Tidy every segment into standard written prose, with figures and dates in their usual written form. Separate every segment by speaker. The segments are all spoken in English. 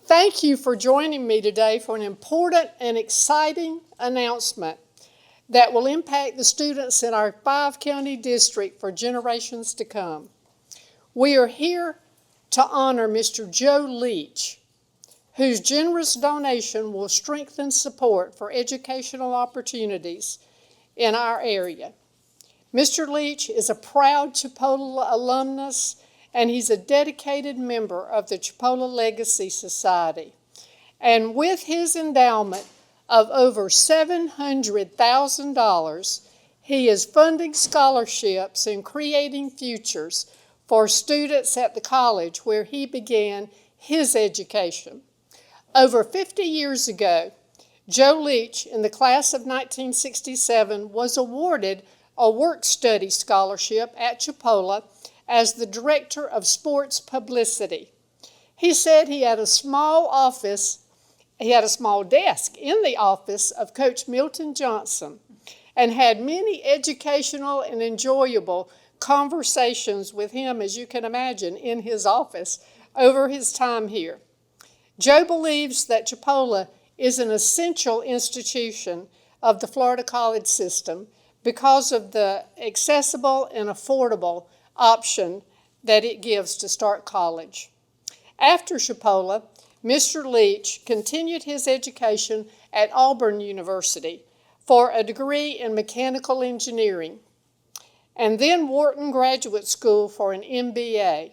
Speaker 1: Thank you for joining me today for an important and exciting announcement that will impact the students in our 5-county district for generations to come. We are here to honor Mr. Joe Leach, whose generous donation will strengthen support for educational opportunities in our area. Mr. Leach is a proud Chipola alumnus, and he's a dedicated member of the Chipola Legacy Society. And with his endowment of over $700,000, he is funding scholarships and creating futures for students at the college where he began his education. Over 50 years ago, Joe Leach, in the class of 1967, was awarded a work-study scholarship at Chipola as the director of sports publicity. He said he had a small desk in the office of Coach Milton Johnson and had many educational and enjoyable conversations with him, as you can imagine, in his office over his time here. Joe believes that Chipola is an essential institution of the Florida college system because of the accessible and affordable option that it gives to start college. After Chipola, Mr. Leach continued his education at Auburn University for a degree in mechanical engineering, and then Wharton Graduate School for an MBA.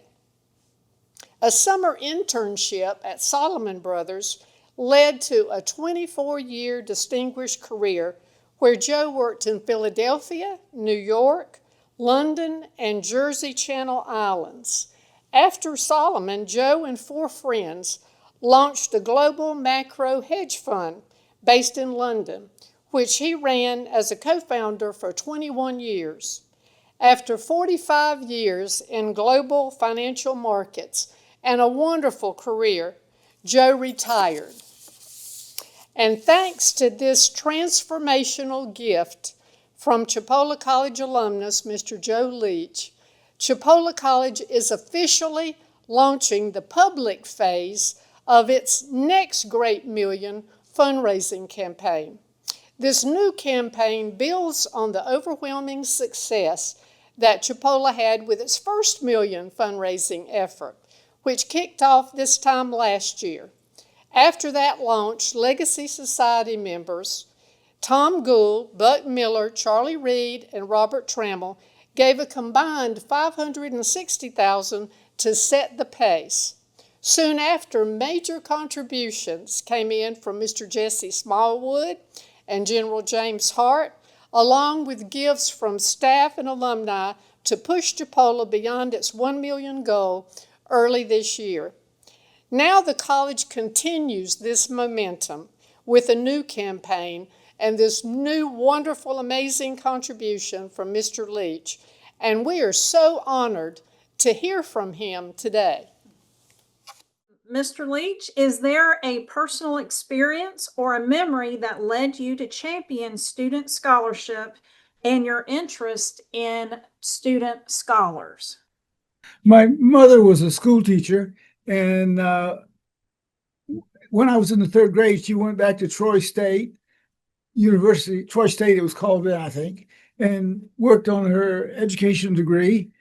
Speaker 1: A summer internship at Solomon Brothers led to a 24-year distinguished career where Joe worked in Philadelphia, New York, London, and Jersey Channel Islands. After Solomon, Joe and 4 friends launched a global macro hedge fund based in London, which he ran as a co-founder for 21 years. After 45 years in global financial markets and a wonderful career, Joe retired. And thanks to this transformational gift from Chipola College alumnus, Mr. Joe Leach, Chipola College is officially launching the public phase of its next Great Million fundraising campaign. This new campaign builds on the overwhelming success that Chipola had with its first million fundraising effort, which kicked off this time last year. After that launch, Legacy Society members Tom Gould, Buck Miller, Charlie Reed, and Robert Trammell gave a combined $560,000 to set the pace. Soon after, major contributions came in from Mr. Jesse Smallwood and General James Hart, along with gifts from staff and alumni to push Chipola beyond its $1 million goal early this year. Now the college continues this momentum with a new campaign and this new wonderful, amazing contribution from Mr. Leach, and we are so honored to hear from him today.
Speaker 2: Mr. Leach, is there a personal experience or a memory that led you to champion student scholarship and your interest in student scholars?
Speaker 3: My mother was a school teacher, and when I was in the 3rd grade, she went back to Troy State University, Troy State it was called then, I think, and worked on her education degree.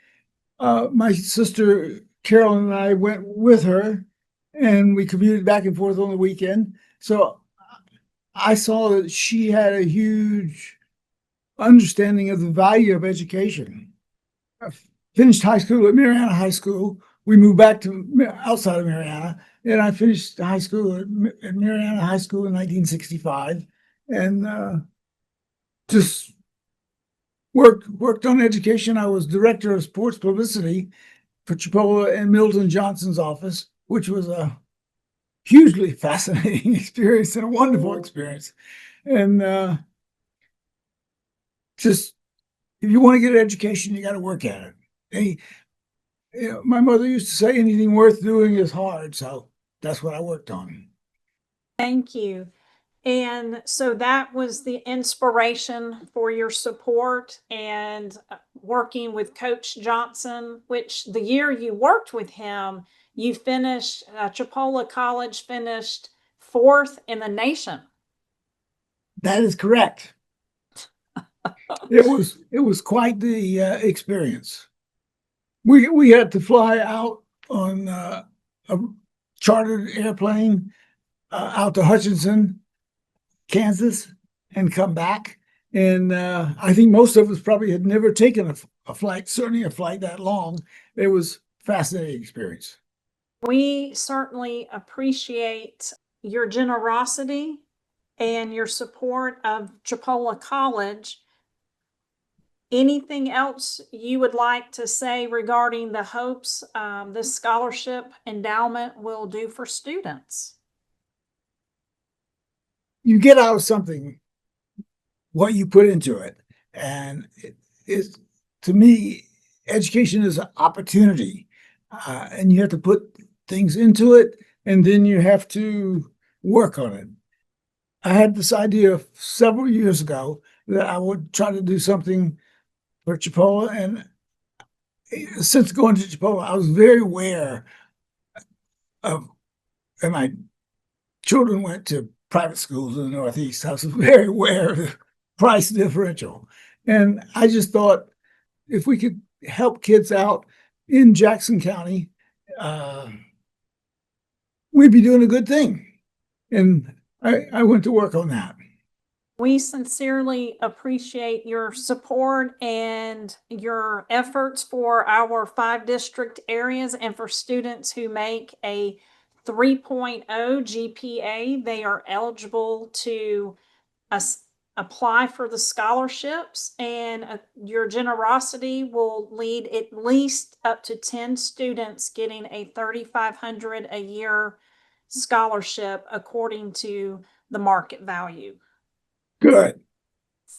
Speaker 3: My sister Carolyn and I went with her, and we commuted back and forth on the weekend. So I saw that she had a huge understanding of the value of education. I finished high school at Mariana High School. We moved back to outside of Mariana, and I finished high school at Mariana High School in 1965, and just worked on education. I was director of sports publicity for Chipola and Milton Johnson's office, which was a hugely fascinating experience and a wonderful experience. And just if you want to get an education, you got to work at it. My mother used to say anything worth doing is hard, so that's what I worked on.
Speaker 2: Thank you. And so that was the inspiration for your support and working with Coach Johnson, which the year you worked with him, You finished, Chipola College finished 4th in the nation.
Speaker 3: That is correct. It was quite the experience. We had to fly out on a chartered airplane out to Hutchinson, Kansas, and come back. And I think most of us probably had never taken a flight, certainly a flight that long. It was a fascinating experience.
Speaker 2: We certainly appreciate your generosity and your support of Chipola College. Anything else you would like to say regarding the hopes this scholarship endowment will do for students?
Speaker 3: You get out of something what you put into it. And it is, to me, education is an opportunity. And you have to put things into it, and then you have to work on it. I had this idea several years ago that I would try to do something for Chipola. And since going to Chipola, I was very aware of, and my children went to private schools in the Northeast. I was very aware of the price differential. And I just thought if we could help kids out in Jackson County, we'd be doing a good thing. And I went to work on that.
Speaker 2: We sincerely appreciate your support and your efforts for our 5 district areas and for students who make a 3.0 GPA. They are eligible to apply for the scholarships, and your generosity will lead at least up to 10 students getting a $3,500 a year scholarship according to the market value.
Speaker 3: Good.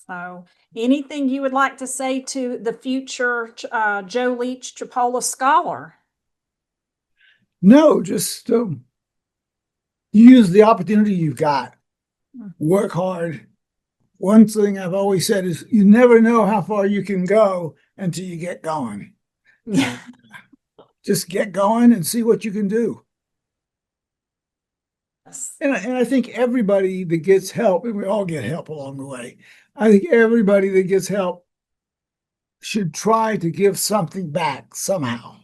Speaker 2: So, anything you would like to say to the future Joe Leach Chipola Scholar?
Speaker 3: No, just use the opportunity you've got. Work hard. One thing I've always said is you never know how far you can go until you get going.
Speaker 2: Yeah.
Speaker 3: Just get going and see what you can do. And I think everybody that gets help, and we all get help along the way, I think everybody that gets help should try to give something back somehow.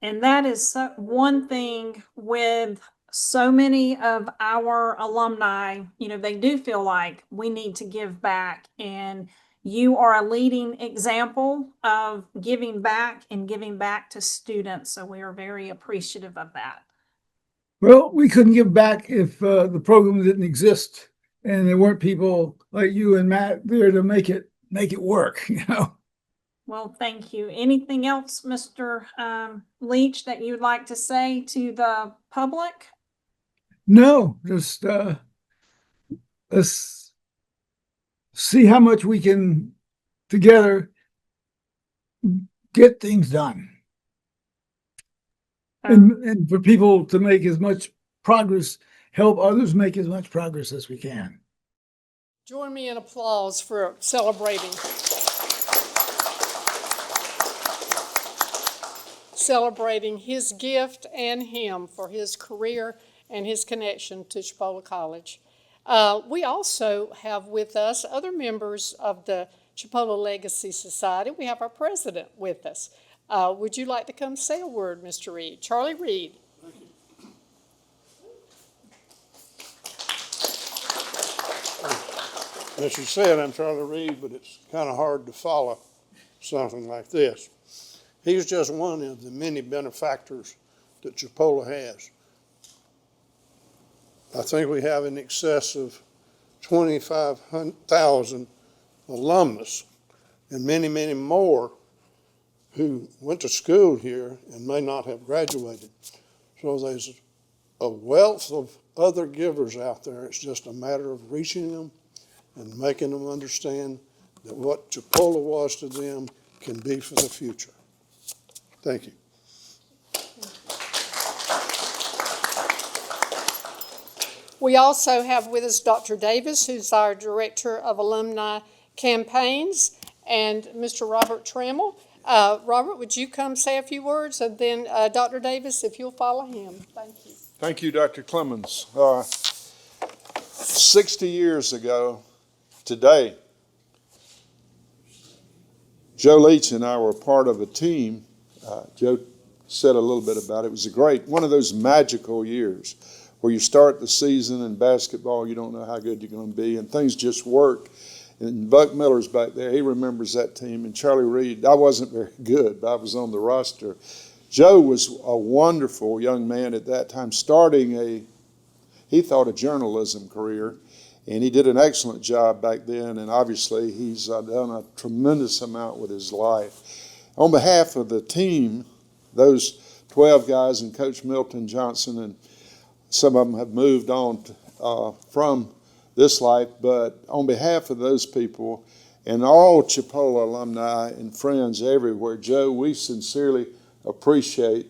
Speaker 2: And that is one thing with so many of our alumni, they do feel like we need to give back. And you are a leading example of giving back and giving back to students. So we are very appreciative of that.
Speaker 3: Well, we couldn't give back if the program didn't exist and there weren't people like you and Matt there to make it work,
Speaker 2: Well, thank you. Anything else, Mr. Leach, that you'd like to say to the public?
Speaker 3: No, just let's see how much we can together get things done. And for people to make as much progress, help others make as much progress as we can.
Speaker 1: Join me in applause for celebrating his gift and him for his career and his connection to Chipola College. We also have with us other members of the Chipola Legacy Society. We have our president with us. Would you like to come say a word, Mr. Reed? Charlie Reed.
Speaker 4: Thank you. As you said, I'm Charlie Reed, but it's kind of hard to follow something like this. He's just one of the many benefactors that Chipola has. I think we have in excess of 25,000 alumnus and many, many more who went to school here and may not have graduated. So there's a wealth of other givers out there. It's just a matter of reaching them and making them understand that what Chipola was to them can be for the future. Thank you.
Speaker 1: We also have with us Dr. Davis, who's our Director of Alumni Campaigns, and Mr. Robert Trammell. Robert, would you come say a few words? And then Dr. Davis, if you'll follow him. Thank you.
Speaker 5: Thank you, Dr. Clemens. 60 years ago today, Joe Leach and I were part of a team. Joe said a little bit about it. It was one of those magical years where you start the season in basketball, you don't know how good you're going to be, and things just work. And Buck Miller's back there. He remembers that team. And Charlie Reed, I wasn't very good, but I was on the roster. Joe was a wonderful young man at that time, starting he thought a journalism career, and he did an excellent job back then, and obviously he's done a tremendous amount with his life. On behalf of the team, those 12 guys and Coach Milton Johnson, and some of them have moved on from this life, but on behalf of those people and all Chipola alumni and friends everywhere, Joe, we sincerely appreciate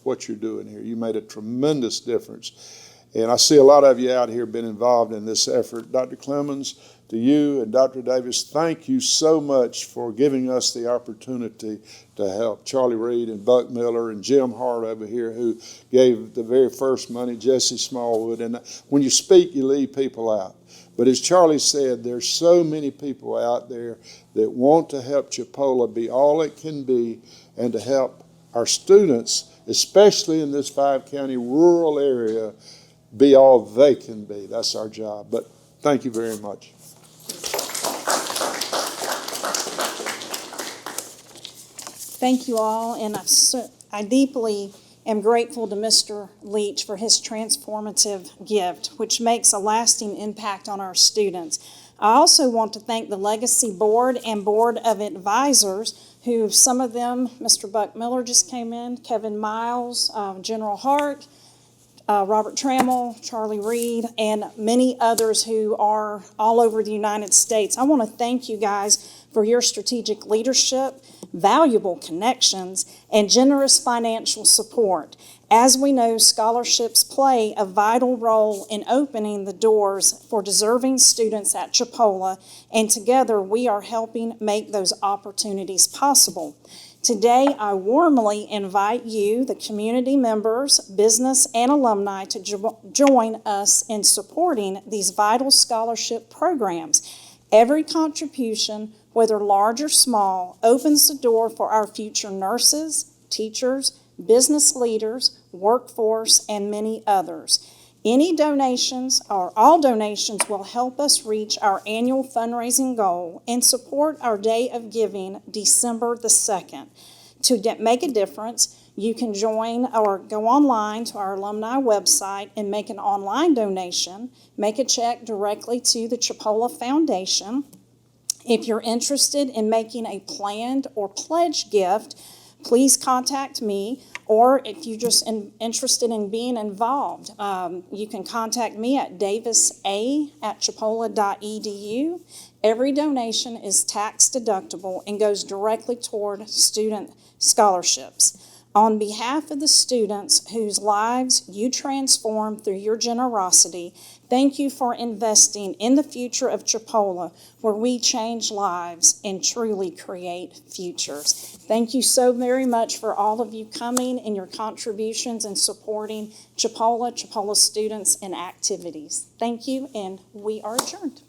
Speaker 5: what you're doing here. You made a tremendous difference. And I see a lot of you out here been involved in this effort. Dr. Clemens, to you and Dr. Davis, thank you so much for giving us the opportunity to help. Charlie Reed and Buck Miller and Jim Hart over here, who gave the very first money, Jesse Smallwood. And when you speak, you leave people out. But as Charlie said, there's so many people out there that want to help Chipola be all it can be and to help our students, especially in this 5-county rural area, be all they can be. That's our job. But thank you very much.
Speaker 2: Thank you all, and I deeply am grateful to Mr. Leach for his transformative gift, which makes a lasting impact on our students. I also want to thank the Legacy Board and Board of Advisors, who some of them, Mr. Buck Miller just came in, Kevin Miles, General Hart, Robert Trammell, Charlie Reed, and many others who are all over the United States. I want to thank you guys for your strategic leadership, valuable connections, and generous financial support. As we know, scholarships play a vital role in opening the doors for deserving students at Chipola, and together we are helping make those opportunities possible. Today, I warmly invite you, the community members, business, and alumni to join us in supporting these vital scholarship programs. Every contribution, whether large or small, opens the door for our future nurses, teachers, business leaders, workforce, and many others. Any donations or all donations will help us reach our annual fundraising goal and support our Day of Giving, December the 2nd. To make a difference, you can join or go online to our alumni website and make an online donation. Make a check directly to the Chipola Foundation. If you're interested in making a planned or pledge gift, please contact me, or if you're just interested in being involved, you can contact me at davisa@chipola.edu. Every donation is tax deductible and goes directly toward student scholarships. On behalf of the students whose lives you transform through your generosity, thank you for investing in the future of Chipola, where we change lives and truly create futures. Thank you so very much for all of you coming and your contributions and supporting Chipola students and activities. Thank you, and we are adjourned.